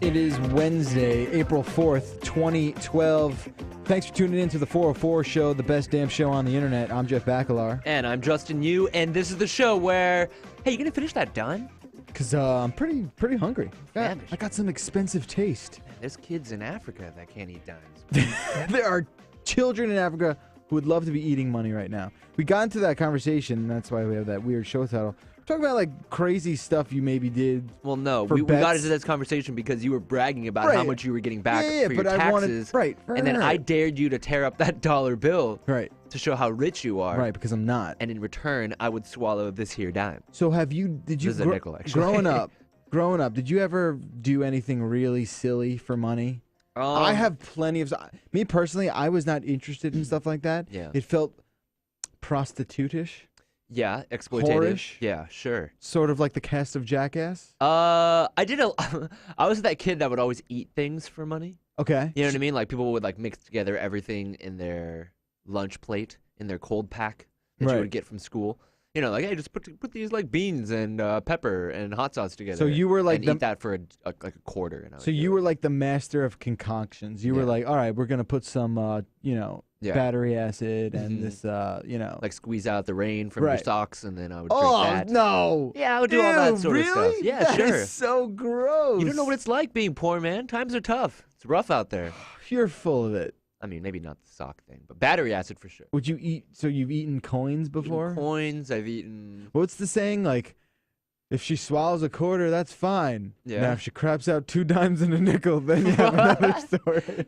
It is Wednesday, April 4th, 2012. Thanks for tuning in to the 404 Show, the best damn show on the internet. I'm Jeff Bakalar. And I'm Justin Yu, and this is the show where, hey, you gonna finish that done? Because I'm pretty hungry. I got some expensive taste. Man, there's kids in Africa that can't eat dimes. There are children in Africa who would love to be eating money right now. We got into that conversation, and that's why we have that weird show title. Talk about like crazy stuff you maybe did. Well, no, we got into this conversation because you were bragging about how much you were getting back for your taxes. And then I dared you to tear up that dollar bill to show how rich you are. Right, because I'm not. And in return, I would swallow this here dime. So did you, this is a nickel, actually. growing up, did you ever do anything really silly for money? I have plenty of, me personally, I was not interested in stuff like that. Yeah. It felt prostitutish. Yeah, exploitative. Whorish? Yeah, sure. Sort of like the cast of Jackass? I was that kid that would always eat things for money. Okay. You know what I mean? Like people would like mix together everything in their lunch plate, in their cold pack that you would get from school. You know, like, hey, just put these like beans and pepper and hot sauce together. So you were like eat that for like a quarter. And so you were like the master of concoctions. You were like, all right, we're gonna put some, battery acid and this, like squeeze out the rain from your socks, and then I would drink that. Oh no! Yeah, I would do all that sort of stuff. Yeah, that sure. Is so gross. You don't know what it's like being poor, man. Times are tough. It's rough out there. You're full of it. I mean, maybe not the sock thing, but battery acid for sure. Would you eat? So you've eaten coins before? Coins. I've eaten. What's the saying? Like, if she swallows a quarter, that's fine. Yeah. Now, if she craps out 2 dimes and a nickel, then you have another story.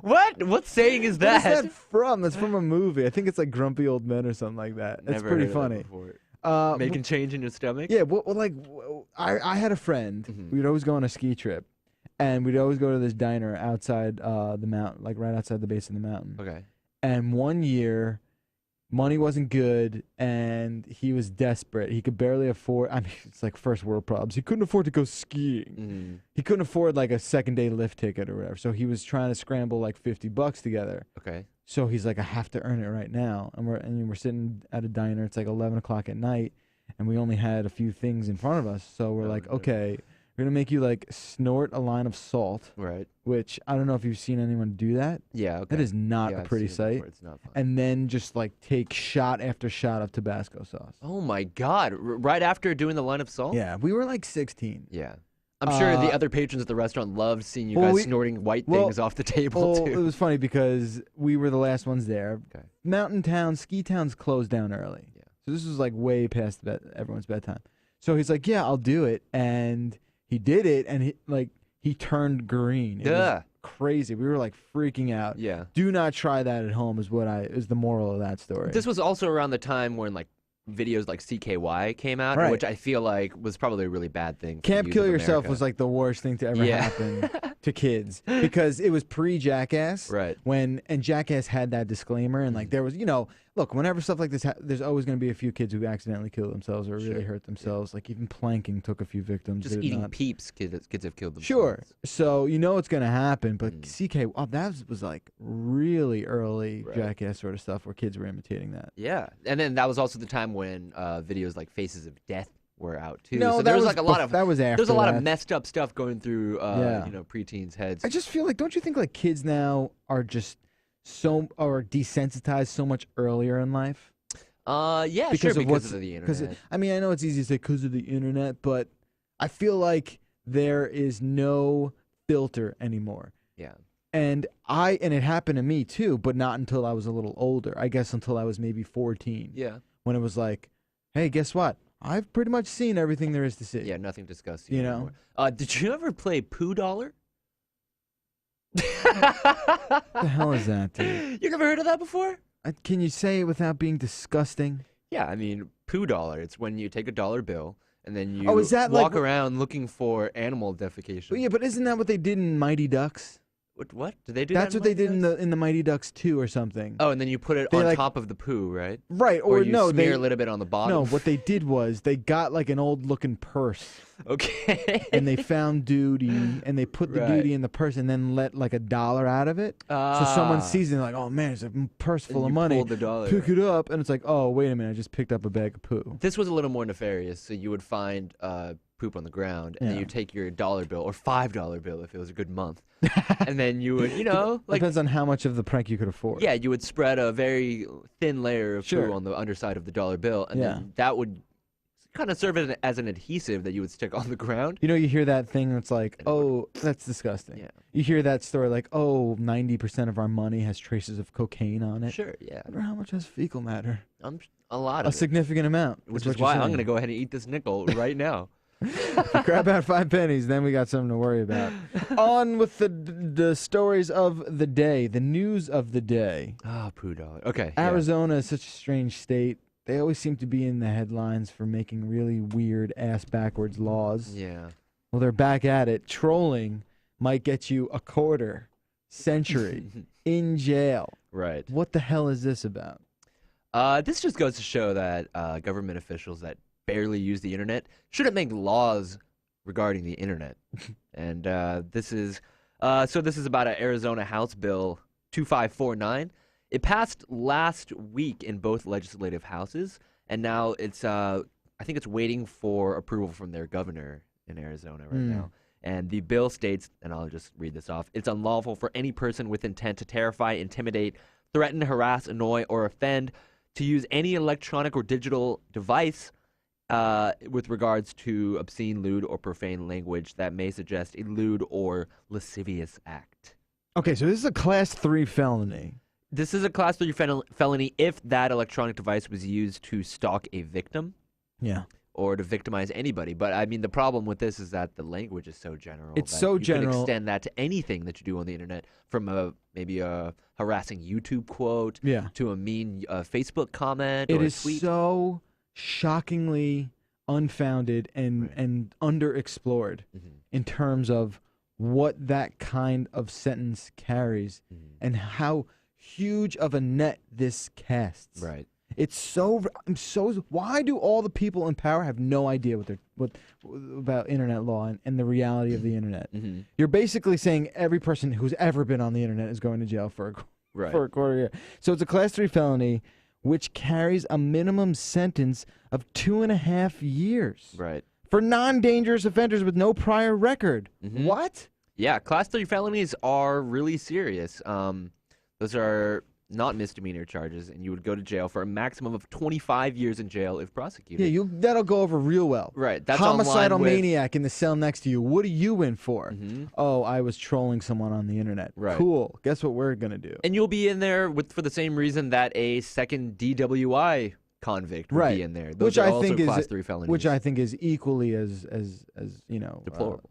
What saying is that? What is that from? That's from a movie. I think it's like Grumpy Old Men or something like that. It's pretty funny. Making change in your stomach? Yeah. I had a friend. Mm-hmm. We'd always go on a ski trip. And we'd always go to this diner outside the mountain, like right outside the base of the mountain. Okay. And one year, money wasn't good, and he was desperate. He could barely afford, I mean, it's like first world problems. He couldn't afford to go skiing. Mm-hmm. He couldn't afford like a second-day lift ticket or whatever. So he was trying to scramble like $50 together. Okay. So he's like, I have to earn it right now. And we're sitting at a diner. It's like 11 o'clock at night, and we only had a few things in front of us. So we're like, okay. We're going to make you, like, snort a line of salt. Right. Which, I don't know if you've seen anyone do that. Yeah, okay. That is not a pretty sight. It's not fun. And then just, like, take shot after shot of Tabasco sauce. Oh, my God. Right after doing the line of salt? Yeah, we were, like, 16. Yeah. I'm sure the other patrons at the restaurant loved seeing you guys snorting white things off the table, too. It was funny because we were the last ones there. Okay. Mountain towns, ski towns closed down early. Yeah. So this was, like, way past everyone's bedtime. So he's like, yeah, I'll do it. And he did it, and he turned green. It was crazy. We were like freaking out. Yeah. Do not try that at home is the moral of that story. This was also around the time when like videos like CKY came out, which I feel like was probably a really bad thing. Camp Kill Yourself was like the worst thing to ever happen to kids because it was pre-Jackass. Right. And Jackass had that disclaimer, and like there was, look, whenever stuff like this, there's always going to be a few kids who accidentally kill themselves or really hurt themselves. Yeah. Like even planking took a few victims. Just eating peeps, kids have killed themselves. Sure. So it's going to happen, but that was like really early Jackass sort of stuff where kids were imitating that. Yeah, and then that was also the time when videos like Faces of Death were out too. No, so there was like a lot of there's a lot of messed up stuff going through preteens' heads. I just feel like, don't you think like kids now are just desensitized so much earlier in life? Yeah, because of the internet. I mean, I know it's easy to say because of the internet, but I feel like there is no filter anymore. Yeah. And it happened to me too, but not until I was a little older. I guess until I was maybe 14. Yeah. When it was like, hey, guess what? I've pretty much seen everything there is to see. Yeah, nothing discussed. You know? Did you ever play Poo Dollar? What the hell is that, dude? You never heard of that before? Can you say it without being disgusting? Yeah, I mean, Poo Dollar. It's when you take a dollar bill and then you walk around looking for animal defecation. Well, yeah, but isn't that what they did in Mighty Ducks? What? Did they do That's that? What they did in the Mighty Ducks 2 or something. Oh, and then you put it on top of the poo, right? Right, or you no, smear a little bit on the bottom. No, what they did was they got like an old-looking purse. Okay. And they found duty, and they put the duty in the purse, and then let like $1 out of it. So someone sees it, and like, oh man, it's a purse full of money. Pulled the dollar. Pick it up, and it's like, oh wait a minute, I just picked up a bag of poo. This was a little more nefarious. So you would find poop on the ground, and then you take your $1 bill or $5 bill if it was a good month, and then you would, like depends on how much of the prank you could afford. Yeah, you would spread a very thin layer of poo on the underside of the $1 bill, and then that would kind of serve as an adhesive that you would stick on the ground. You hear that thing that's like, oh, that's disgusting. Yeah. You hear that story like, oh, 90% of our money has traces of cocaine on it. Sure, yeah. I wonder how much has fecal matter. A lot of a significant amount. Which is why I'm going to go ahead and eat this nickel right now. Grab out 5 pennies, then we got something to worry about. On with the stories of the day, the news of the day. Ah, poo dollar. Okay. Arizona is such a strange state. They always seem to be in the headlines for making really weird ass-backwards laws. Yeah. Well, they're back at it. Trolling might get you a quarter century in jail. Right. What the hell is this about? This just goes to show that government officials that barely use the internet shouldn't make laws regarding the internet. And this is about an Arizona House Bill 2549. It passed last week in both legislative houses, and now it's I think it's waiting for approval from their governor in Arizona right now. And the bill states, and I'll just read this off, it's unlawful for any person with intent to terrify, intimidate, threaten, harass, annoy, or offend to use any electronic or digital device with regards to obscene, lewd, or profane language that may suggest a lewd or lascivious act. Okay, so this is a Class 3 felony. This is a Class 3 felony if that electronic device was used to stalk a victim. Yeah. Or to victimize anybody. But, I mean, the problem with this is that the language is so general. It's so general. You can extend that to anything that you do on the internet, from maybe a harassing YouTube quote to a mean Facebook comment or a tweet. It is so shockingly unfounded and underexplored in terms of what that kind of sentence carries and how huge of a net this casts. Right. It's so. Why do all the people in power have no idea what about internet law and the reality of the internet? You're basically saying every person who's ever been on the internet is going to jail for a quarter year. So it's a Class 3 felony, which carries a minimum sentence of 2.5 years. Right. For non-dangerous offenders with no prior record. What? Yeah, Class 3 felonies are really serious. Those are not misdemeanor charges, and you would go to jail for a maximum of 25 years in jail if prosecuted. Yeah, that'll go over real well. Right. That's homicidal maniac in the cell next to you. What are you in for? Oh, I was trolling someone on the internet. Right. Cool. Guess what we're gonna do? And you'll be in there for the same reason that a second DWI convict would be in there. Those which are I also think Class is 3 felonies. which I think is equally as deplorable.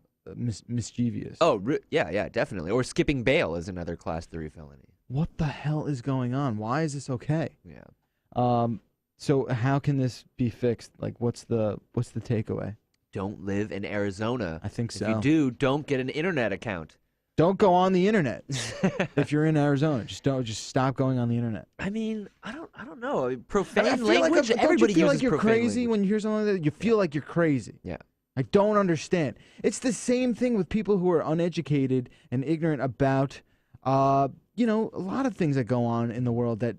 Mischievous. Oh, yeah, definitely. Or skipping bail is another Class 3 felony. What the hell is going on? Why is this okay? Yeah. So how can this be fixed? Like, what's the takeaway? Don't live in Arizona. I think so. If you do, don't get an internet account. Don't go on the internet. If you're in Arizona, just stop going on the internet. I mean, I don't know. Profane language. Everybody don't you feel uses like you're profane crazy language. when you hear something like that? You feel like you're crazy. Yeah. I don't understand. It's the same thing with people who are uneducated and ignorant about, a lot of things that go on in the world that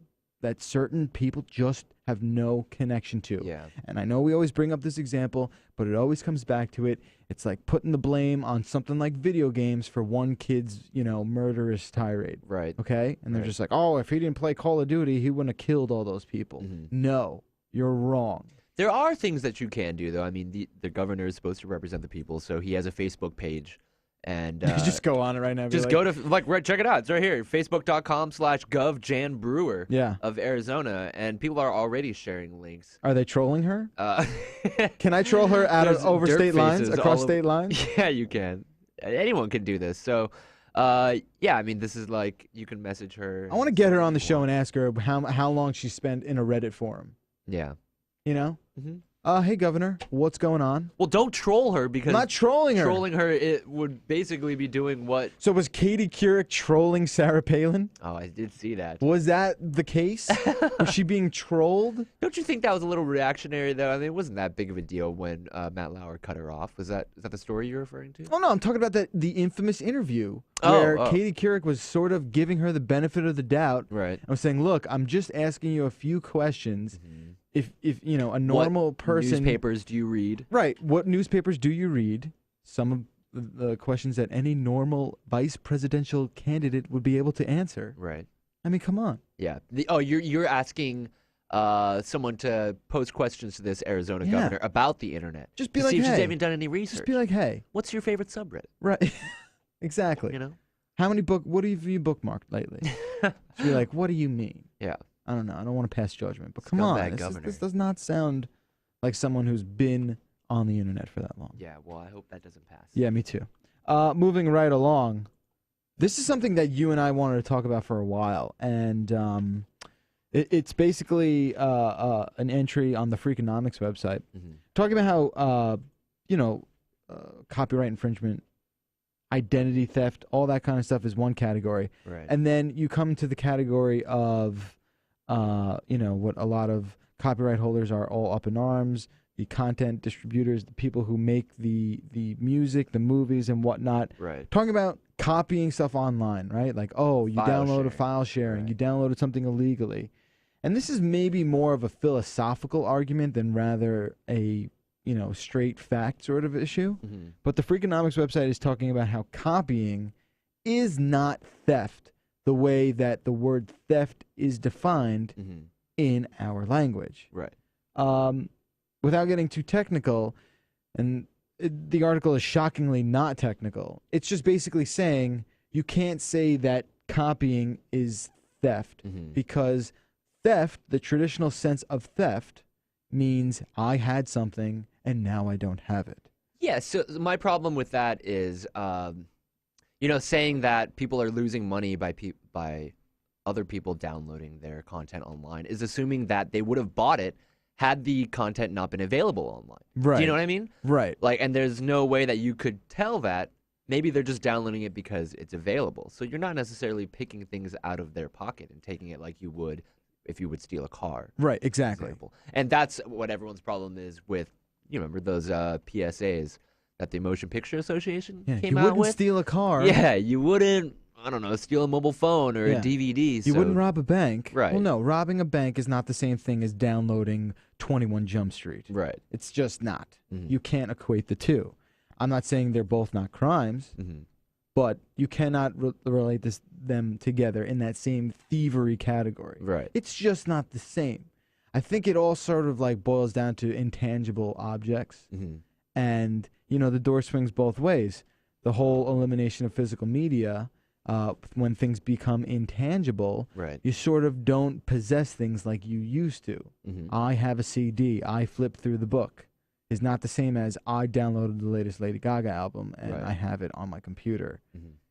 certain people just have no connection to. Yeah. And I know we always bring up this example, but it always comes back to it. It's like putting the blame on something like video games for one kid's, murderous tirade. Right. Okay? And they're just like, oh, if he didn't play Call of Duty, he wouldn't have killed all those people. No, you're wrong. There are things that you can do, though. I mean, the governor is supposed to represent the people, so he has a Facebook page. And just go on it right now. Just go to check it out. It's right here, facebook.com/govjanbrewer of Arizona, and people are already sharing links. Are they trolling her? Can I troll her over state lines, across state lines? Yeah, you can. Anyone can do this. So, yeah, I mean, this is like you can message her. I want to get her on the show and ask her how long she spent in a Reddit forum. Yeah. Hey, Governor, what's going on? Well, don't troll her because I'm not trolling her. Trolling her, it would basically be doing what? So was Katie Couric trolling Sarah Palin? Oh, I did see that. Was that the case? Was she being trolled? Don't you think that was a little reactionary, though? I mean, it wasn't that big of a deal when Matt Lauer cut her off. Is that the story you're referring to? Oh, no, I'm talking about the infamous interview where Katie Couric was sort of giving her the benefit of the doubt. Right. I was saying, look, I'm just asking you a few questions. If you know, a normal person... What newspapers do you read? Right. What newspapers do you read? Some of the questions that any normal vice presidential candidate would be able to answer. Right. I mean, come on. Yeah. You're asking someone to pose questions to this Arizona governor about the internet. Just be to like, see if hey. she's even done any research. Just be like, hey. What's your favorite subreddit? Right. Exactly. You know? What have you bookmarked lately? Just be like, what do you mean? Yeah. I don't know. I don't want to pass judgment, but come on. This does not sound like someone who's been on the internet for that long. Yeah, well, I hope that doesn't pass. Yeah, me too. Moving right along, this is something that you and I wanted to talk about for a while, and it's basically an entry on the Freakonomics website talking about how, copyright infringement, identity theft, all that kind of stuff is one category. Right. And then you come to the category of what a lot of copyright holders are all up in arms, the content distributors, the people who make the music, the movies, and whatnot. Right. Talking about copying stuff online, right? Like, oh, you download a file sharing, right. You downloaded something illegally. And this is maybe more of a philosophical argument than rather a, straight fact sort of issue. But the Freakonomics website is talking about how copying is not theft the way that the word theft is defined in our language. Right. Without getting too technical, and the article is shockingly not technical, it's just basically saying you can't say that copying is theft because theft, the traditional sense of theft, means I had something and now I don't have it. Yeah, so my problem with that is... saying that people are losing money by other people downloading their content online is assuming that they would have bought it had the content not been available online. Right. Do you know what I mean? Right. And there's no way that you could tell that. Maybe they're just downloading it because it's available. So you're not necessarily picking things out of their pocket and taking it like you would if you would steal a car. Right, exactly. And that's what everyone's problem is with, remember those PSAs that the Motion Picture Association came out with? You wouldn't steal a car. Yeah, you wouldn't, steal a mobile phone or a DVD. You wouldn't rob a bank. Right. Well, no, robbing a bank is not the same thing as downloading 21 Jump Street. Right. It's just not. You can't equate the two. I'm not saying they're both not crimes, but you cannot relate them together in that same thievery category. Right. It's just not the same. I think it all sort of boils down to intangible objects. And, the door swings both ways. The whole elimination of physical media, when things become intangible, you sort of don't possess things like you used to. I have a CD, I flip through the book, is not the same as I downloaded the latest Lady Gaga album and I have it on my computer.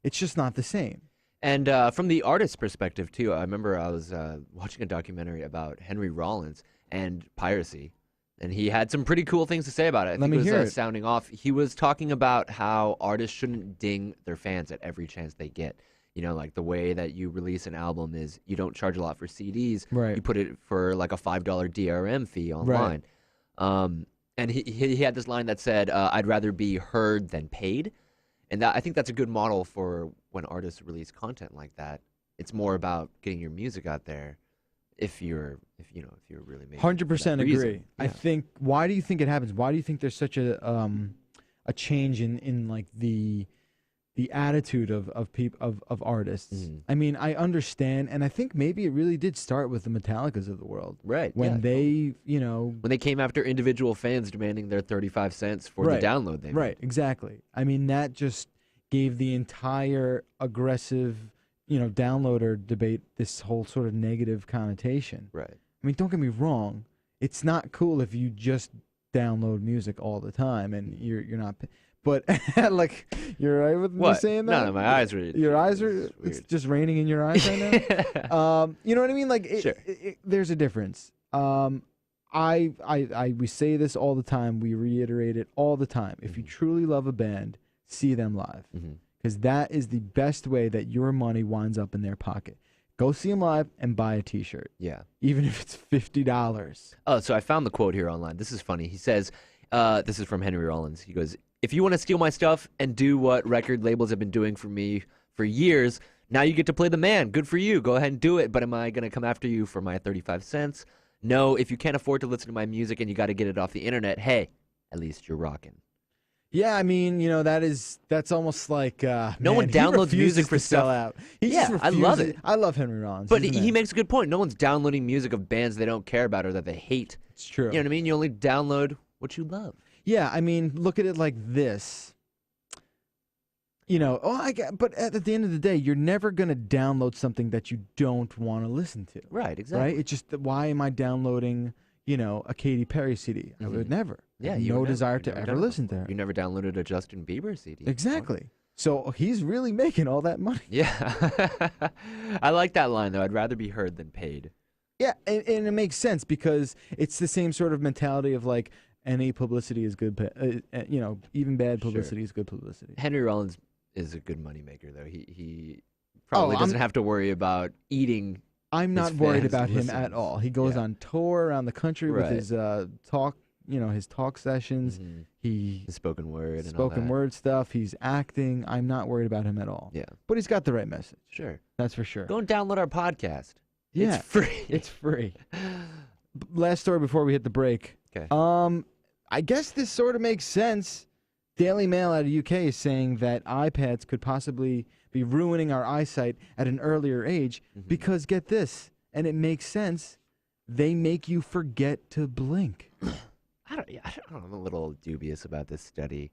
It's just not the same. And from the artist's perspective, too, I remember I was watching a documentary about Henry Rollins and piracy. And he had some pretty cool things to say about it. I think it was sounding off. He was talking about how artists shouldn't ding their fans at every chance they get. The way that you release an album is you don't charge a lot for CDs. Right. You put it for a $5 DRM fee online. Right. And he had this line that said, I'd rather be heard than paid. And I think that's a good model for when artists release content like that. It's more about getting your music out there. If you're really making 100% agree. Yeah. I think. Why do you think it happens? Why do you think there's such a change in the attitude of artists? I mean, I understand, and I think maybe it really did start with the Metallicas of the world, right? When they when they came after individual fans demanding their 35 cents for the download they made. Right, exactly. I mean, that just gave the entire aggressive downloader debate this whole sort of negative connotation. Right. I mean, don't get me wrong. It's not cool if you just download music all the time and you're not. But you're right with me saying that? No, my eyes are. Your eyes are. It's just raining in your eyes right now. You know what I mean? Sure. There's a difference. we say this all the time. We reiterate it all the time. If you truly love a band, see them live. Because that is the best way that your money winds up in their pocket. Go see them live and buy a T-shirt. Yeah. Even if it's $50. Oh, so I found the quote here online. This is funny. He says, this is from Henry Rollins. He goes, if you want to steal my stuff and do what record labels have been doing for me for years, now you get to play the man. Good for you. Go ahead and do it. But am I going to come after you for my 35 cents? No, if you can't afford to listen to my music and you got to get it off the internet, hey, at least you're rocking. Yeah, I mean, that's almost like no one downloads music for sell out. I love it. I love Henry Rollins. But he makes a good point. No one's downloading music of bands they don't care about or that they hate. It's true. You know what I mean? You only download what you love. Yeah, I mean, look at it like this. But at the end of the day, you're never going to download something that you don't want to listen to. Right, exactly. Right? It's just, why am I downloading, a Katy Perry CD? I would never. Yeah, no desire to ever listen to her. You never downloaded a Justin Bieber CD. Exactly. So he's really making all that money. Yeah. I like that line, though. I'd rather be heard than paid. Yeah, and it makes sense because it's the same sort of mentality of like, any publicity is good, even bad publicity is good publicity. Henry Rollins is a good moneymaker, though. He probably doesn't have to worry about eating. I'm not worried about him at all. He goes on tour around the country with his talk, his talk sessions. His spoken word, spoken word stuff. He's acting. I'm not worried about him at all. Yeah, but he's got the right message. Sure, that's for sure. Go and download our podcast. Yeah, it's free. It's free. Last story before we hit the break. Okay. I guess this sort of makes sense. Daily Mail out of UK is saying that iPads could possibly be ruining our eyesight at an earlier age because, get this, and it makes sense, they make you forget to blink. I'm a little dubious about this study.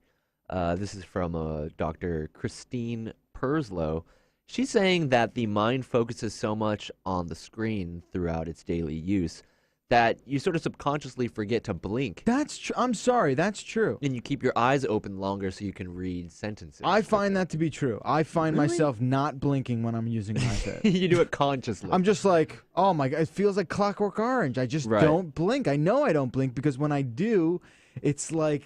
This is from Dr. Christine Perslow. She's saying that the mind focuses so much on the screen throughout its daily use that you sort of subconsciously forget to blink. That's true. I'm sorry, that's true. And you keep your eyes open longer so you can read sentences. I find that to be true. I find myself not blinking when I'm using my iPad. You do it consciously. I'm just like, oh my God, it feels like Clockwork Orange. I just don't blink. I know I don't blink because when I do, it's like,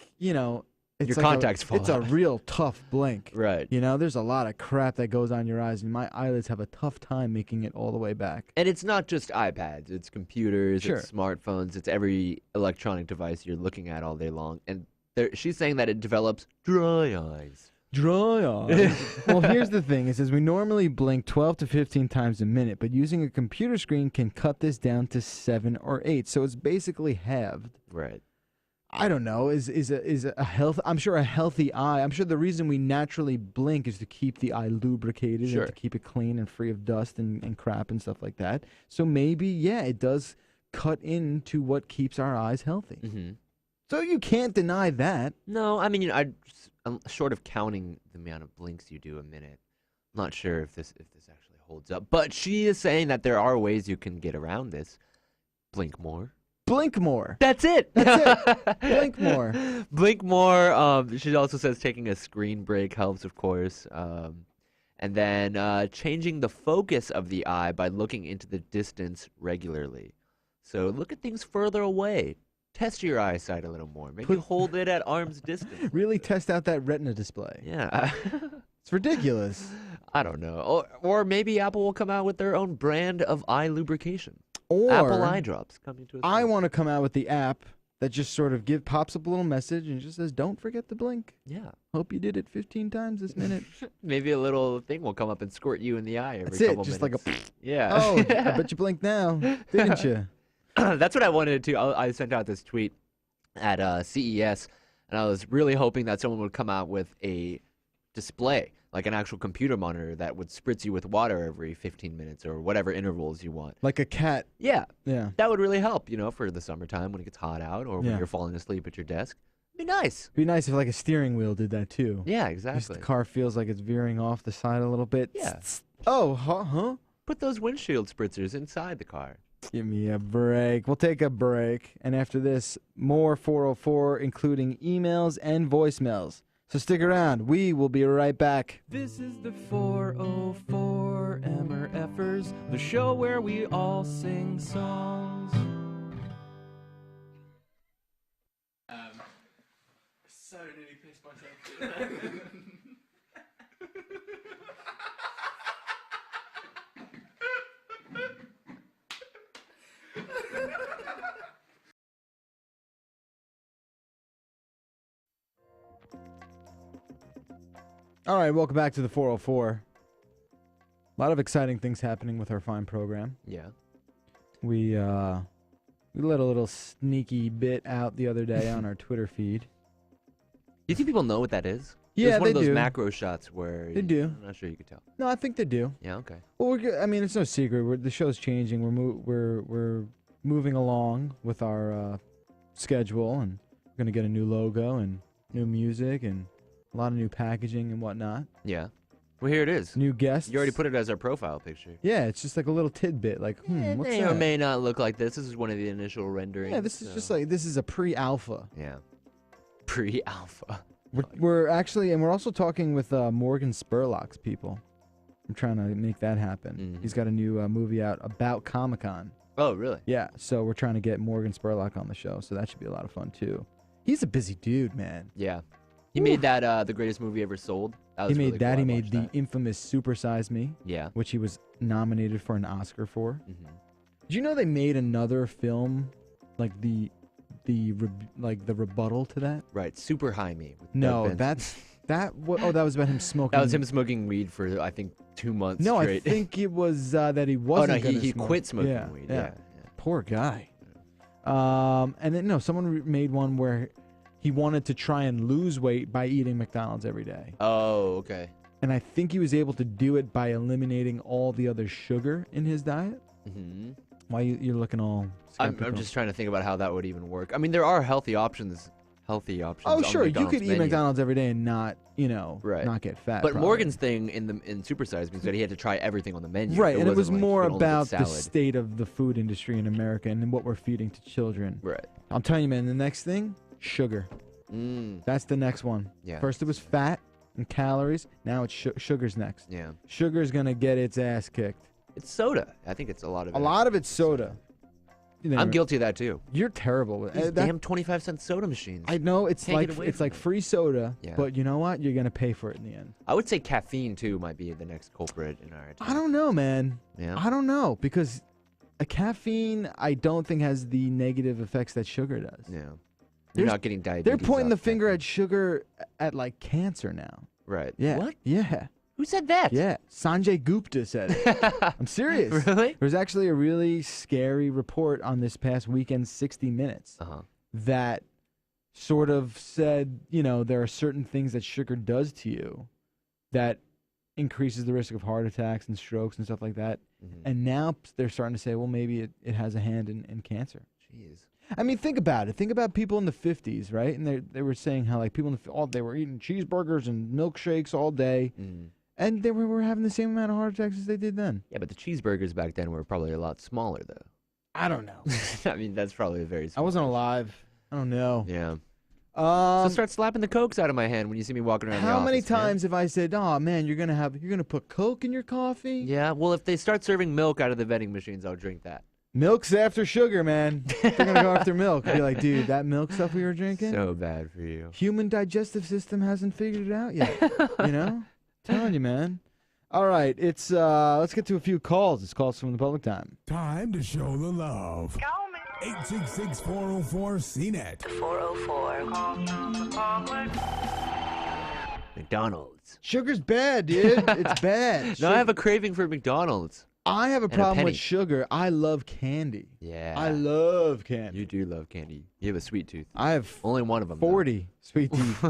it's your like contacts fall It's out. A real tough blink. Right. There's a lot of crap that goes on your eyes, and my eyelids have a tough time making it all the way back. And it's not just iPads. It's computers, Sure. It's smartphones, it's every electronic device you're looking at all day long. And she's saying that it develops dry eyes. Dry eyes. Well, here's the thing. It says we normally blink 12 to 15 times a minute, but using a computer screen can cut this down to 7 or 8. So it's basically halved. Right. I don't know. Is a health? I'm sure a healthy eye. I'm sure the reason we naturally blink is to keep the eye lubricated and to keep it clean and free of dust and crap and stuff like that. So maybe, it does cut into what keeps our eyes healthy. Mm-hmm. So you can't deny that. No, I mean, I'm short of counting the amount of blinks you do a minute. I'm not sure if this actually holds up. But she is saying that there are ways you can get around this. Blink more. Blink more. That's it. Blink more. Blink more. She also says taking a screen break helps, of course. And then changing the focus of the eye by looking into the distance regularly. So look at things further away. Test your eyesight a little more. Maybe hold it at arm's distance. Really test out that retina display. Yeah. It's ridiculous. I don't know. Or maybe Apple will come out with their own brand of eye lubrication. Or Apple eye drops coming to us. I want to come out with the app that just sort of pops up a little message and just says, "Don't forget to blink." Yeah. Hope you did it 15 times this minute. Maybe a little thing will come up and squirt you in the eye every That's couple it. Just minutes. like a. Yeah. Oh, I bet you blinked now, didn't you? That's what I wanted to. I sent out this tweet at CES, and I was really hoping that someone would come out with a display, like an actual computer monitor that would spritz you with water every 15 minutes or whatever intervals you want. Like a cat. Yeah. Yeah. That would really help, for the summertime when it gets hot out or when you're falling asleep at your desk. It'd be nice. It'd be nice if like a steering wheel did that too. Yeah, exactly. The car feels like it's veering off the side a little bit. Yeah. Oh, huh? Put those windshield spritzers inside the car. Give me a break. We'll take a break. And after this, more 404, including emails and voicemails. So stick around. We will be right back. This is the 404 MRFers, the show where we all sing songs. Sorry, I nearly pissed myself. All right, welcome back to the 404. A lot of exciting things happening with our fine program. Yeah. We let a little sneaky bit out the other day on our Twitter feed. You think people know what that is? Yeah, It's one of they those do. macro shots where They do. I'm not sure you could tell. No, I think they do. Yeah, okay. Well, I mean, it's no secret. The show's changing. We're moving along with our schedule, and we're gonna get a new logo and new music and a lot of new packaging and whatnot. Yeah. Well, here it is. New guests. You already put it as our profile picture. Yeah, it's just like a little tidbit. Like, It what's may that? or may not look like this. This is one of the initial renderings. Yeah, this is just like this is a pre-alpha. Yeah. Pre-alpha. We're actually, and we're also talking with Morgan Spurlock's people. I'm trying to make that happen. Mhm. He's got a new movie out about Comic-Con. Oh, really? Yeah, so we're trying to get Morgan Spurlock on the show, so that should be a lot of fun too. He's a busy dude, man. Yeah. He made that the greatest movie ever sold. That was He made really that. cool. He I made watched the that. infamous Super Size Me, Yeah. which he was nominated for an Oscar for. Mm-hmm. Did you know they made another film, like the rebuttal to that? Right. Super High Me. With No, Doug Benson. that was about him smoking. That was him smoking weed for, I think, 2 months No, straight. I think it was that he Oh, wasn't. no, he gonna smoke. quit smoking Yeah, weed. Yeah. Yeah. Poor guy. And then no, someone made one where he wanted to try and lose weight by eating McDonald's every day. Oh, okay. And I think he was able to do it by eliminating all the other sugar in his diet. Mm-hmm. Why you're looking all skeptical? I'm just trying to think about how that would even work. I mean, there are healthy options. Oh, on the sure, you McDonald's could eat menu. McDonald's every day and not, Right. not get fat. But probably. Morgan's thing in Super Size means that he had to try everything on the menu. Right, and it was wasn't like more you could only get about the salad. state of the food industry in America and what we're feeding to children. Right. I'm telling you, man, the next thing, sugar. That's the next one. Yeah. First it was fat and calories. Now it's sugar's next. Yeah. Sugar's gonna get its ass kicked. It's soda. I think it's a lot of it. A lot of it's soda. I'm guilty of that too. You're terrible with These damn 25-cent soda machines. I know it's Can't like get away it's from like it. free soda, Yeah. but you know what? You're gonna pay for it in the end. I would say caffeine too might be the next culprit in our. I don't know, man. Yeah. I don't know because a caffeine I don't think has the negative effects that sugar does. Yeah. You're not getting diabetes. They're pointing the off finger caffeine. at sugar at like cancer now. Right. Yeah. What? Yeah. Who said that? Yeah. Sanjay Gupta said it. I'm serious. Really? There was actually a really scary report on this past weekend's 60 Minutes that sort of said, there are certain things that sugar does to you that increases the risk of heart attacks and strokes and stuff like that. Mm-hmm. And now they're starting to say, well, maybe it has a hand in cancer. Jeez. I mean, think about it. Think about people in the 50s, right? And they were saying how like people in they were eating cheeseburgers and milkshakes all day. Mm. And they were having the same amount of heart attacks as they did then. Yeah, but the cheeseburgers back then were probably a lot smaller, though. I don't know. I mean, that's probably a very. I Small wasn't alive. I don't know. Yeah. So start slapping the Cokes out of my hand when you see me walking around the how office. many man. times have I said, "Oh man, you're gonna put Coke in your coffee"? Yeah. Well, if they start serving milk out of the vending machines, I'll drink that. Milk's after sugar, man. They're gonna go after milk. Be like, dude, that milk stuff we were drinking. So bad for you. Human digestive system hasn't figured it out yet. Telling you, man. All right, it's let's get to a few calls. It's calls from the public time. Time to show the love. 866-404-CNET. 404. McDonald's. Sugar's bad, dude. It's bad. No, I have a craving for McDonald's. I have a a problem penny. with sugar. I love candy. Yeah. I love candy. You do love candy. You have a sweet tooth. I have Only one of them. though. 40 sweet teeth.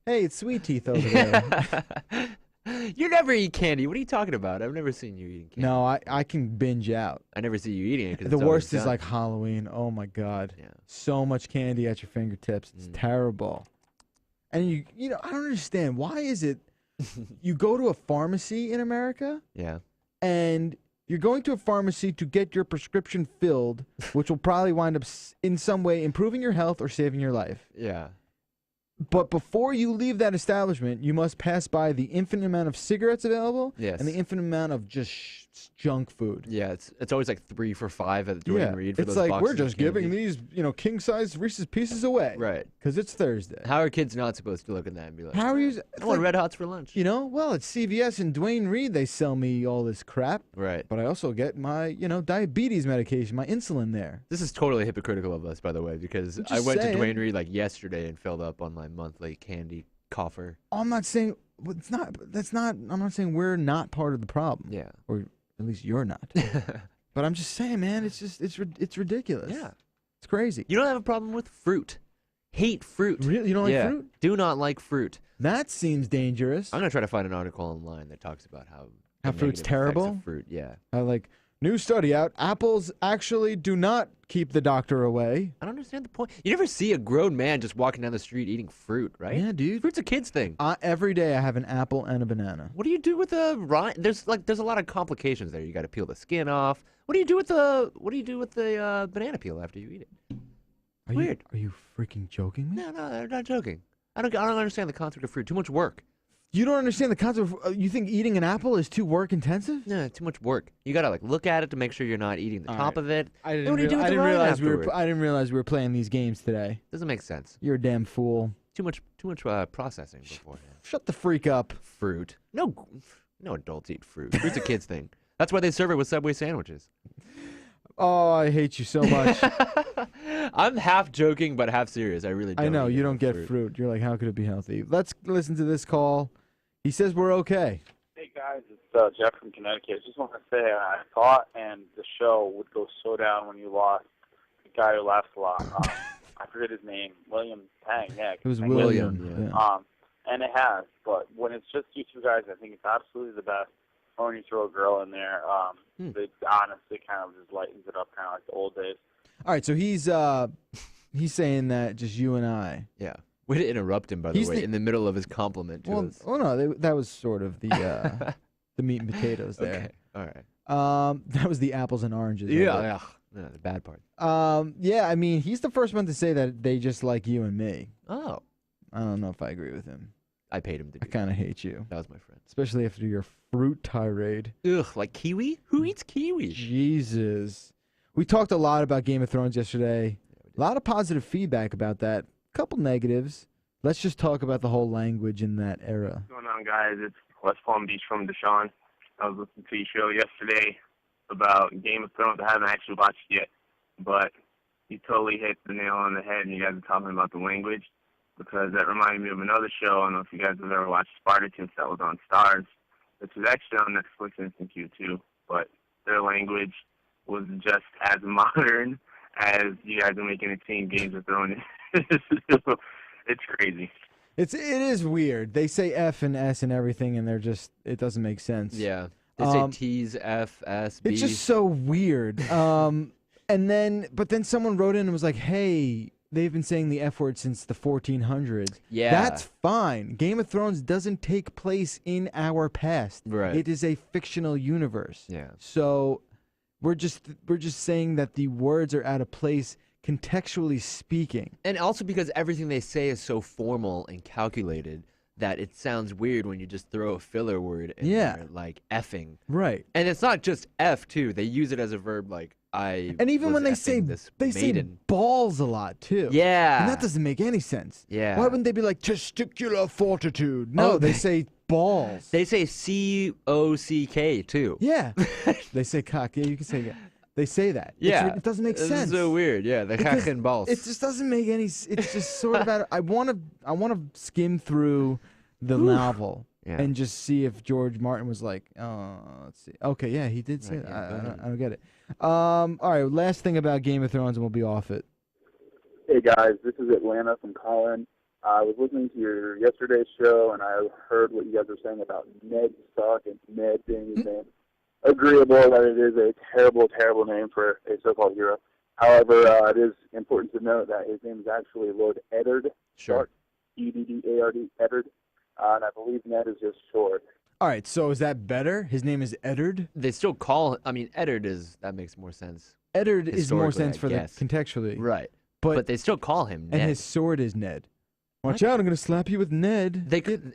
Hey, it's sweet teeth over there. You never eat candy. What are you talking about? I've never seen you eating candy. No, I can binge out. I never see you eating it. 'cause The it's always worst is done. like Halloween. Oh my God. Yeah. So much candy at your fingertips. It's terrible. And I don't understand. Why is it you go to a pharmacy in America Yeah. and you're going to a pharmacy to get your prescription filled, which will probably wind up in some way improving your health or saving your life. Yeah. But before you leave that establishment, you must pass by the infinite amount of cigarettes available and the infinite amount of just junk food. Yeah, it's always like 3 for $5 at Dwayne Reed for it's those like boxes we're just giving these king-size Reese's Pieces away. Right. Because it's Thursday. How are kids not supposed to look at that and be like, how are you? I want Red Hots for lunch. Well, at CVS and Dwayne Reed, they sell me all this crap. Right. But I also get my, diabetes medication, my insulin there. This is totally hypocritical of us, by the way, because I went to Dwayne Reed like yesterday and filled up on my monthly candy coffer. I'm not saying I'm not saying we're not part of the problem. Yeah. Or at least you're not. But I'm just saying, man, it's ridiculous. Yeah. It's crazy. You don't have a problem with fruit. Hate fruit. Really? You don't like fruit? Do not like fruit. That seems dangerous. I'm going to try to find an article online that talks about how fruit's terrible? Of fruit, yeah. New study out, apples actually do not keep the doctor away. I don't understand the point. You never see a grown man just walking down the street eating fruit, right? Yeah, dude. Fruit's a kid's thing. Every day I have an apple and a banana. What do you do with the rind? There's a lot of complications there. You got to peel the skin off. What do you do with the banana peel after you eat it? Weird. Are you freaking joking me? No, I'm not joking. I don't understand the concept of fruit. Too much work. You don't understand the concept of, you think eating an apple is too work intensive? No, too much work. You gotta look at it to make sure you're not eating the top of it. I didn't realize we were playing these games today. Doesn't make sense. You're a damn fool. Too much processing beforehand. Shut the freak up. Fruit. No adults eat fruit. Fruit's a kid's thing. That's why they serve it with Subway sandwiches. Oh, I hate you so much. I'm half joking but half serious. I really don't. I know, you don't get fruit. You're like, how could it be healthy? Let's listen to this call. He says we're okay. Hey, guys. It's Jeff from Connecticut. Just want to say I thought and the show would go so down when you lost the guy who laughs a lot. I forget his name. William Tang. Yeah. It was William. Yeah. And it has. But when it's just you two guys, I think it's absolutely the best. Or when you throw a girl in there, it honestly kind of just lightens it up, kind of like the old days. All right, so he's saying that just you and I. Yeah. Way to interrupt him, by the way, in the middle of his compliment to us. Oh no, that was sort of the the meat and potatoes there. Okay, all right. That was the apples and oranges. Yeah, the bad part. Yeah, I mean, he's the first one to say that they just like you and me. Oh. I don't know if I agree with him. I paid him to do I kind of hate you. That was my friend. Especially after your fruit tirade. Ugh, like kiwi? Who eats kiwi? Jesus. We talked a lot about Game of Thrones yesterday. A lot of positive feedback about that. A couple negatives. Let's just talk about the whole language in that era. What's going on, guys? It's West Palm Beach from Deshaun. I was listening to your show yesterday about Game of Thrones. I haven't actually watched it yet, but you totally hit the nail on the head, and you guys are talking about the language, because that reminded me of another show. I don't know if you guys have ever watched Spartacus. That was on Stars, which is actually on Netflix Instant Queue too, but their language was just as modern as you guys are making it seem Games of Thrones. It's crazy. It is weird. They say F and S and everything, and it doesn't make sense. Yeah. They say T's, F, S, B. It's just so weird. But then someone wrote in and was like, hey, they've been saying the F word since the 1400s. Yeah. That's fine. Game of Thrones doesn't take place in our past. Right. It is a fictional universe. Yeah. So we're just saying that the words are out of place contextually speaking. And also because everything they say is so formal and calculated that it sounds weird when you just throw a filler word in there, like effing. Right. And it's not just F, too. They use it as a verb like And even when they say balls a lot, too. Yeah. And that doesn't make any sense. Yeah. Why wouldn't they be like testicular fortitude? No, they say balls. They say C-O-C-K, too. Yeah. They say cock. Yeah, you can say that. They say that. Yeah. It doesn't make sense. It's so weird. Yeah, the cock and balls. It just doesn't make any. It's just sort of out. I want to skim through the novel and just see if George Martin was like, oh, let's see. Okay, yeah, he did say that. I don't get it. All right, last thing about Game of Thrones, and we'll be off it. Hey guys, this is Atlanta from Colin. I was listening to your yesterday's show, and I heard what you guys were saying about Ned Stark and Ned being his name. Agreeable that it is a terrible, terrible name for a so-called hero. However, it is important to note that his name is actually Lord Eddard Stark, E-D-D-A-R-D, Eddard, and I believe Ned is just short. All right, so is that better? His name is Eddard? They still call, Eddard that makes more sense. Eddard is more sense for the contextually. Right. But they still call him Ned. And his sword is Ned. Watch out! I'm gonna slap you with Ned.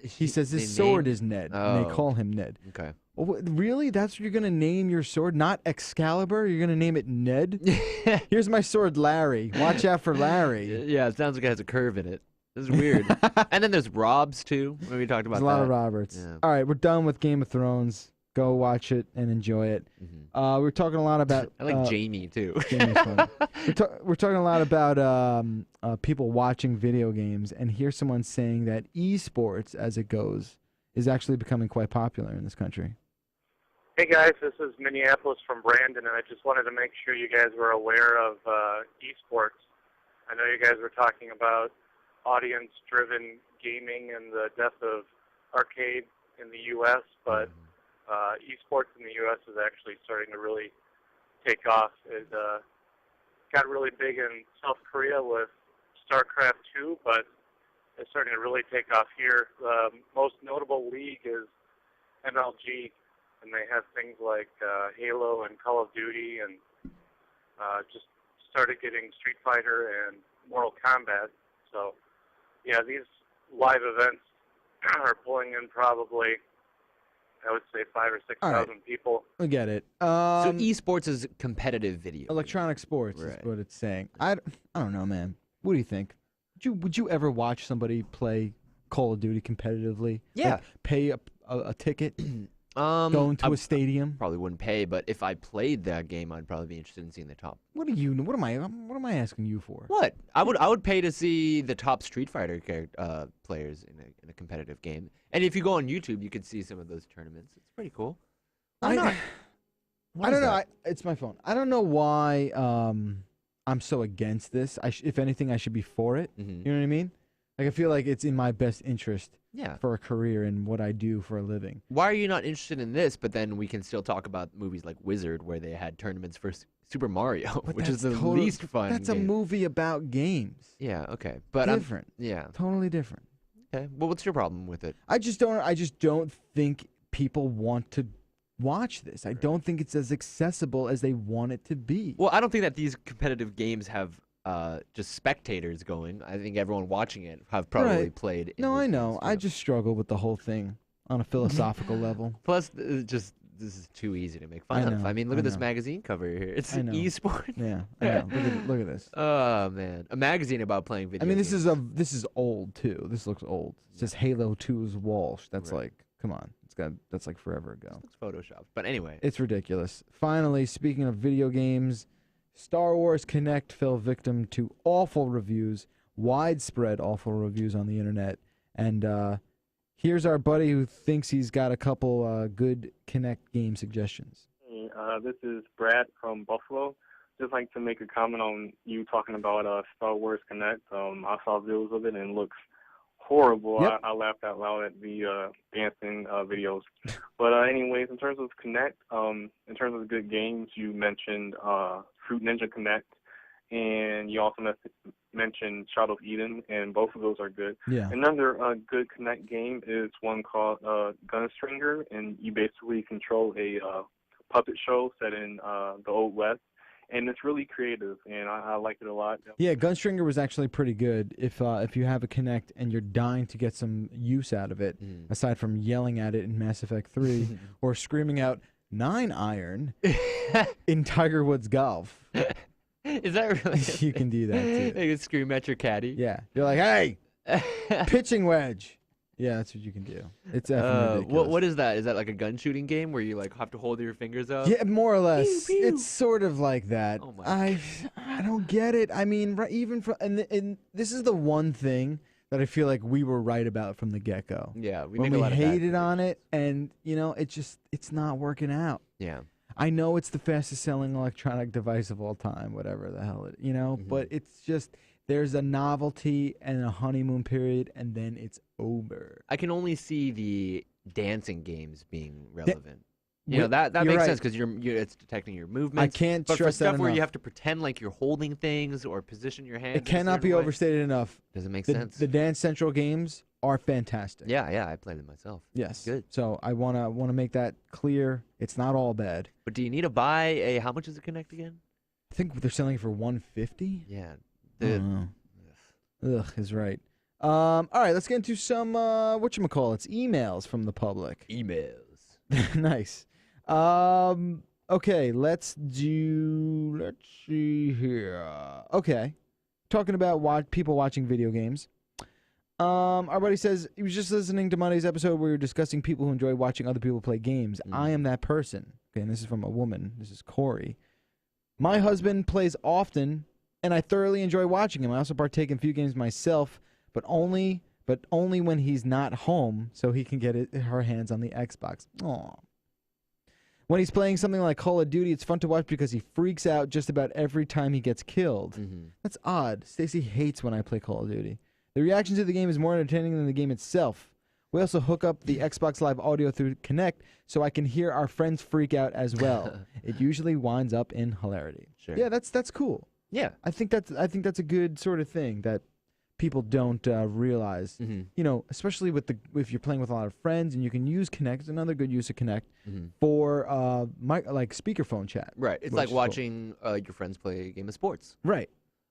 He says they his sword name- is Ned, and Oh. they call him Ned. Okay. Oh, really? That's what you're gonna name your sword? Not Excalibur? You're gonna name it Ned? Here's my sword, Larry. Watch out for Larry. Yeah, it sounds like it has a curve in it. This is weird. And then there's Rob's too. When we talked about There's a lot that. of Roberts. Yeah. All right, we're done with Game of Thrones. Go watch it and enjoy it. We're talking a lot about. I like Jamie too. Jamie's funny. We're talking a lot about people watching video games, and here's someone saying that esports, as it goes, is actually becoming quite popular in this country. Hey guys, this is Minneapolis from Brandon, and I just wanted to make sure you guys were aware of esports. I know you guys were talking about audience-driven gaming and the death of arcade in the U.S., but esports in the U.S. is actually starting to really take off. It got really big in South Korea with StarCraft 2, but it's starting to really take off here. The most notable league is MLG, and they have things like Halo and Call of Duty, and just started getting Street Fighter and Mortal Kombat. So, yeah, these live events are pulling in probably, I would say, 5,000 or 6,000 people. I get it. So esports is competitive video. Electronic sports Right. is what it's saying. I don't know, man. What do you think? Would you ever watch somebody play Call of Duty competitively? Yeah. Like, pay a ticket, Go into a stadium? Probably wouldn't pay, but if I played that game, I'd probably be interested in seeing the top. What am I asking you for? What? I would pay to see the top Street Fighter players in a competitive game. And if you go on YouTube, you could see some of those tournaments. It's pretty cool. Why not? I don't know. It's my phone. I don't know why I'm so against this. If anything, I should be for it. You know what I mean? Like, I feel like it's in my best interest for a career and what I do for a living. Why are you not interested in this, but then we can still talk about movies like Wizard, where they had tournaments for Super Mario, which is the least fun That's game. a movie about games. Yeah, okay. But different. Yeah. Totally different. Okay. Well, what's your problem with it? I just don't think people want to watch this. I don't think it's as accessible as they want it to be. Well, I don't think that these competitive games have just spectators going. I think everyone watching it have probably played. No, I know. I just struggle with the whole thing on a philosophical level. Plus, this is too easy to make fun of. I mean, look at this magazine cover here. It's an esport. Yeah, I know. Look at this. Oh man, a magazine about playing video. I mean, games. this is old too. This looks old. It says Halo 2's Walsh. That's like, come on. That's like forever ago. This looks photoshopped. But anyway, it's ridiculous. Finally, speaking of video games, Star Wars Kinect fell victim to awful reviews, widespread awful reviews on the internet. And here's our buddy who thinks he's got a couple good Kinect game suggestions. Hey, this is Brad from Buffalo. Just like to make a comment on you talking about Star Wars Kinect. I saw videos of it and it looks horrible. Yep. I laughed out loud at the dancing videos. But anyways, in terms of Kinect, in terms of good games, you mentioned Fruit Ninja Kinect, and you also mentioned Shadow of Eden, and both of those are good. Yeah. Another good Kinect game is one called Gunstringer, and you basically control a puppet show set in the Old West. And it's really creative, and I like it a lot. Yeah, Gunstringer was actually pretty good. If you have a Kinect and you're dying to get some use out of it, aside from yelling at it in Mass Effect 3 or screaming out 9 iron in Tiger Woods Golf. Is that really? You can do that too. You can scream at your caddy. Yeah, you're like, hey, pitching wedge. Yeah, that's what you can do. It's effing ridiculous. What is that? Is that like a gun shooting game where you like have to hold your fingers up? Yeah, more or less. Pew, pew. It's sort of like that. Oh my I don't get it. I mean, even from and this is the one thing that I feel like we were right about from the get-go. Yeah, when we hated on it, and it's not working out. Yeah. I know it's the fastest selling electronic device of all time, whatever the hell it, but it's just there's a novelty and a honeymoon period, and then it's over. I can only see the dancing games being relevant. That makes sense because it's detecting your movements. I can't but stress for stuff that where enough. you have to pretend like you're holding things or position your hands. It cannot be overstated enough. Does it make sense? The Dance Central games are fantastic. Yeah, I played them myself. Yes. Good. So I wanna make that clear. It's not all bad. But do you need to buy a? How much does it Kinect again? I think they're selling it for $150. Yeah. Ugh is right. All right, let's get into some whatchamacallits, emails from the public. Emails. Nice. Okay, let's see here. Okay. Talking about people watching video games. Our buddy says he was just listening to Monday's episode where we were discussing people who enjoy watching other people play games. I am that person. Okay, and this is from a woman. This is Corey. My husband plays often, and I thoroughly enjoy watching him. I also partake in a few games myself, but only when he's not home, so he can get her hands on the Xbox. Aww. When he's playing something like Call of Duty, it's fun to watch because he freaks out just about every time he gets killed. That's odd. Stacy hates when I play Call of Duty. The reaction to the game is more entertaining than the game itself. We also hook up the Xbox Live audio through Kinect so I can hear our friends freak out as well. It usually winds up in hilarity. Sure. Yeah, that's cool. Yeah. I think that's a good sort of thing that people don't realize. You know, especially if you're playing with a lot of friends and you can use Kinect. It's another good use of Kinect for like speakerphone chat. Right. It's like watching your friends play a game of sports. Right.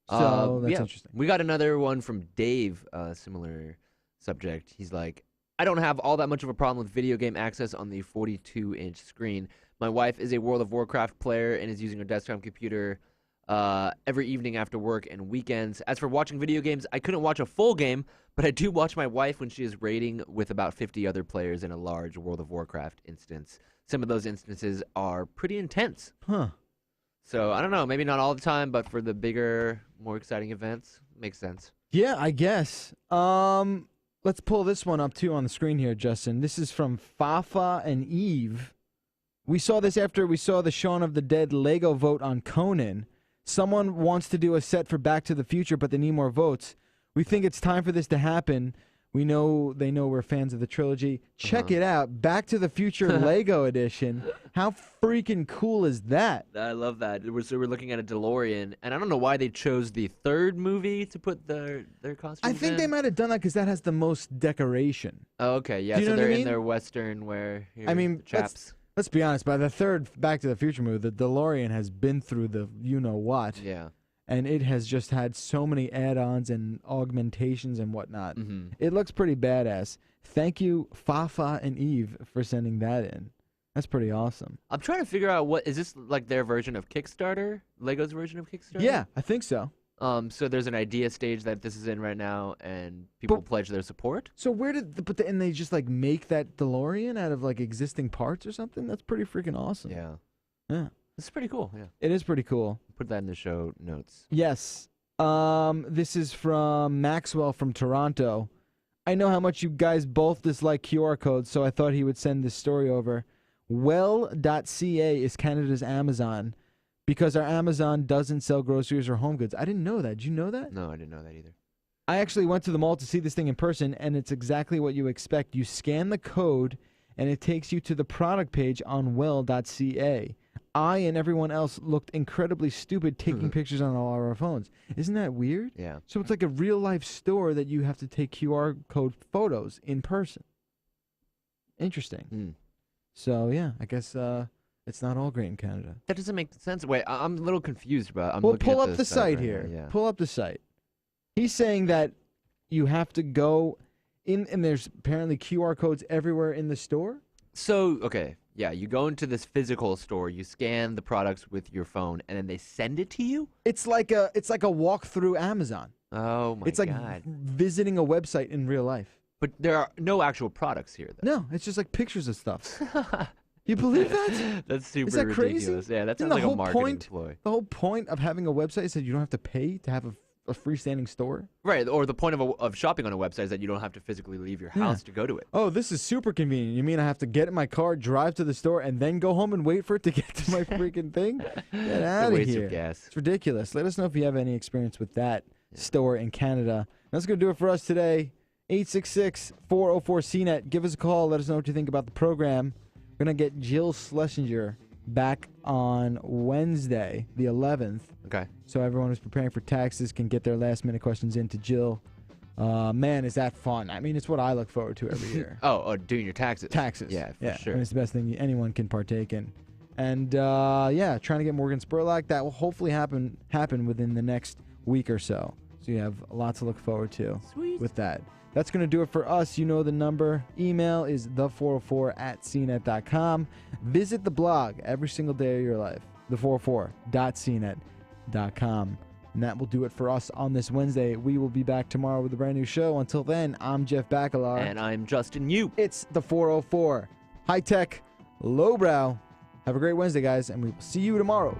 So that's interesting. We got another one from Dave, similar subject. He's like, I don't have all that much of a problem with video game access on the 42-inch screen. My wife is a World of Warcraft player and is using her desktop computer every evening after work and weekends. As for watching video games, I couldn't watch a full game, but I do watch my wife when she is raiding with about 50 other players in a large World of Warcraft instance. Some of those instances are pretty intense. Huh. So, I don't know, maybe not all the time, but for the bigger, more exciting events, makes sense. Yeah, I guess. Let's pull this one up, too, on the screen here, Justin. This is from Fafa and Eve. We saw this after we saw the Shaun of the Dead Lego vote on Conan. Someone wants to do a set for Back to the Future, but they need more votes. We think it's time for this to happen. They know we're fans of the trilogy. Check it out. Back to the Future Lego edition. How freaking cool is that? I love that. So we're looking at a DeLorean, and I don't know why they chose the third movie to put their costumes I think they might have done that because that has the most decoration. Oh, okay. Yeah, Do you so know they're what I in mean? their Western wear. Here, I mean, chaps. Let's be honest. By the third Back to the Future movie, the DeLorean has been through the you-know-what. Yeah. And it has just had so many add-ons and augmentations and whatnot. It looks pretty badass. Thank you, Fafa and Eve, for sending that in. That's pretty awesome. I'm trying to figure out is this like their version of Kickstarter? Lego's version of Kickstarter? Yeah, I think so. So there's an idea stage that this is in right now, and people pledge their support. So where did and they just like make that DeLorean out of like existing parts or something? That's pretty freaking awesome. Yeah. Yeah. It's pretty cool. Yeah. It is pretty cool. Put that in the show notes. Yes. This is from Maxwell from Toronto. I know how much you guys both dislike QR codes, so I thought he would send this story over. Well.ca is Canada's Amazon because our Amazon doesn't sell groceries or home goods. I didn't know that. Did you know that? No, I didn't know that either. I actually went to the mall to see this thing in person, and it's exactly what you expect. You scan the code, and it takes you to the product page on well.ca. I and everyone else looked incredibly stupid taking pictures on all our phones. Isn't that weird? Yeah. So it's like a real-life store that you have to take QR code photos in person. Interesting. So, yeah, I guess it's not all great in Canada. That doesn't make sense. Wait, I'm a little confused, but I'm well, looking pull at up the this site right here. now, yeah. Pull up the site. He's saying that you have to go in, and there's apparently QR codes everywhere in the store. So, okay, yeah, you go into this physical store, you scan the products with your phone, and then they send it to you? It's like a walk through Amazon. Oh, my God. It's like visiting a website in real life. But there are no actual products here, though. No, it's just like pictures of stuff. You believe that? That's super Is that ridiculous. crazy? Yeah, that Isn't sounds like the a marketing ploy. The whole point of having a website is that you don't have to pay to have a freestanding store. Right, or the point of shopping on a website is that you don't have to physically leave your house to go to it. Oh, this is super convenient. You mean I have to get in my car, drive to the store, and then go home and wait for it to get to my freaking thing? Get out of here. Waste of gas. It's ridiculous. Let us know if you have any experience with that store in Canada. That's going to do it for us today. 866-404-CNET. Give us a call. Let us know what you think about the program. We're going to get Jill Schlesinger back on Wednesday, the 11th. Okay. So everyone who's preparing for taxes can get their last-minute questions in to Jill. Man, is that fun. I mean, it's what I look forward to every year. Doing your taxes. Taxes. Yeah, for sure. And it's the best thing anyone can partake in. And, trying to get Morgan Spurlock. That will hopefully happen within the next week or so. So you have a lot to look forward to with that. That's going to do it for us. You know the number. Email is the404@cnet.com. Visit the blog every single day of your life, the404.cnet.com. And that will do it for us on this Wednesday. We will be back tomorrow with a brand new show. Until then, I'm Jeff Bacalar. And I'm Justin Yu. It's the 404. High tech, lowbrow. Have a great Wednesday, guys, and we will see you tomorrow.